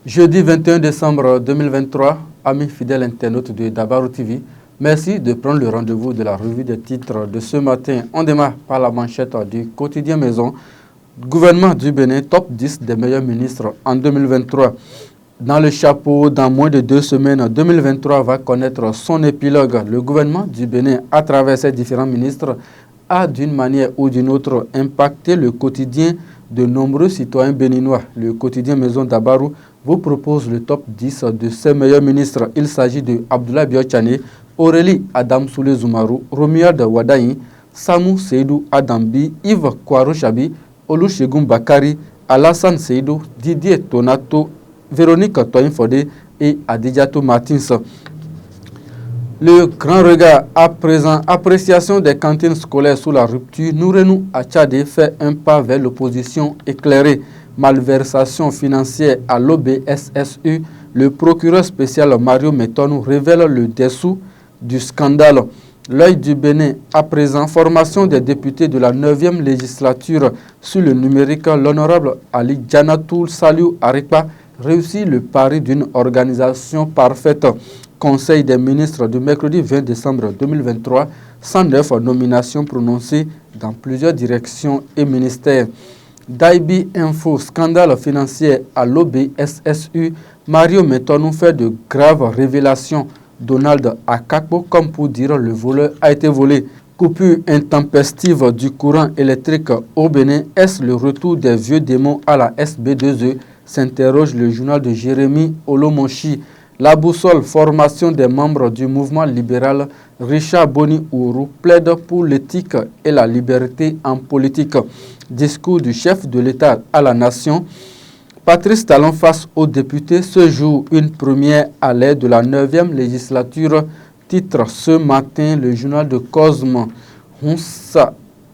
Jeudi 21 décembre 2023, amis fidèles internautes de Dabarou TV, merci de prendre le rendez-vous de la revue des titres de ce matin. On démarre par la manchette du quotidien Maison. Gouvernement du Bénin, top 10 des meilleurs ministres en 2023. Dans le chapeau, dans moins de 2 semaines, 2023 va connaître son épilogue. Le gouvernement du Bénin, à travers ses différents ministres, a d'une manière ou d'une autre impacté le quotidien de nombreux citoyens béninois. Le quotidien Maison Dabarou vous propose le top 10 de ses meilleurs ministres. Il s'agit de Abdoulaye Biotchane, Aurélie Adam Soule Zoumarou, Romuald Wadayi, Samou Seydou Adambi, Yves Kouarou-Chabi, Olusegun Bakari, Alassane Seydou, Didier Tonato, Véronique Toyin-Fodé et Adidjatou Martins. Le grand regard à présent, appréciation des cantines scolaires sous la rupture, Nourenou Achade fait un pas vers l'opposition éclairée. Malversation financière à l'OBSSU, le procureur spécial Mario Metonou révèle le dessous du scandale. L'œil du Bénin, à présent, formation des députés de la 9e législature sur le numérique, l'honorable Ali Djanatou Saliou Arikpa réussit le pari d'une organisation parfaite. Conseil des ministres du mercredi 20 décembre 2023, 109 nominations prononcées dans plusieurs directions et ministères. Daibi Info, scandale financier à l'OBSSU, Mario Metonou fait de graves révélations. Donald Akakpo, comme pour dire le voleur a été volé. Coupure intempestive du courant électrique au Bénin, est-ce le retour des vieux démons à la SB2E, s'interroge le journal de Jérémy Olomonchi. La boussole, formation des membres du mouvement libéral, Richard Boni-Ourou plaide pour l'éthique et la liberté en politique. Discours du chef de l'État à la nation. Patrice Talon face aux députés, ce jour une première à l'aide de la 9e législature. Titre ce matin le journal de Cosme.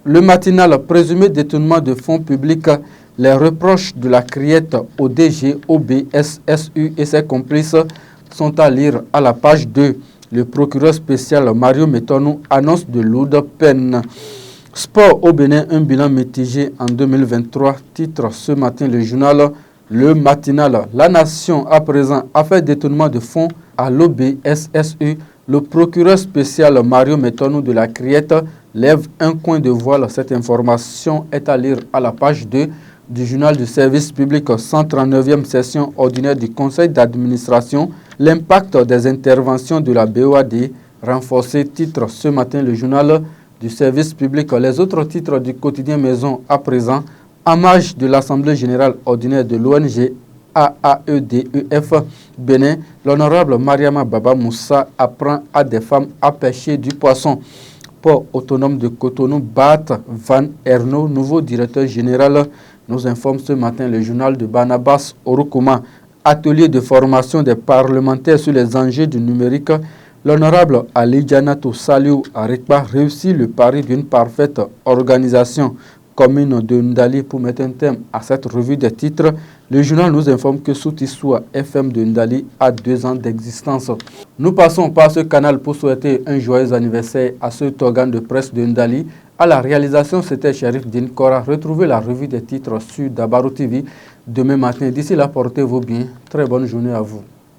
Le matinal présumé détournement de fonds publics, les reproches de la criette au DG, OBSSU et ses complices sont à lire à la page 2. Le procureur spécial Mario Metonou annonce de lourdes peines. Sport au Bénin, un bilan mitigé en 2023. Titre ce matin le journal Le Matinal. La Nation à présent a fait détournement de fonds à l'OBSSU. Le procureur spécial Mario Metonou de la Criette lève un coin de voile. Cette information est à lire à la page 2 du journal du service public 139e session ordinaire du conseil d'administration. L'impact des interventions de la BOAD renforcé. Titre ce matin le journal du service public. Les autres titres du quotidien Maison à présent. Hommage de l'Assemblée générale ordinaire de l'ONG AAEDEF Bénin, l'honorable Mariama Baba Moussa apprend à des femmes à pêcher du poisson. Port autonome de Cotonou, Bat Van Erno, nouveau directeur général, nous informe ce matin le journal de Barnabas Orokuma. Atelier de formation des parlementaires sur les enjeux du numérique, l'honorable Ali Djanatou Saliou Arikpa réussit le pari d'une parfaite organisation. Commune de Ndali pour mettre un thème à cette revue des titres. Le journal nous informe que Soutissoua FM de Ndali a 2 ans d'existence. Nous passons par ce canal pour souhaiter un joyeux anniversaire à cet organe de presse de Ndali. À la réalisation, c'était Sherif Dinkora. Retrouvez la revue des titres sur Dabarou TV demain matin. D'ici là, portez-vous bien. Très bonne journée à vous.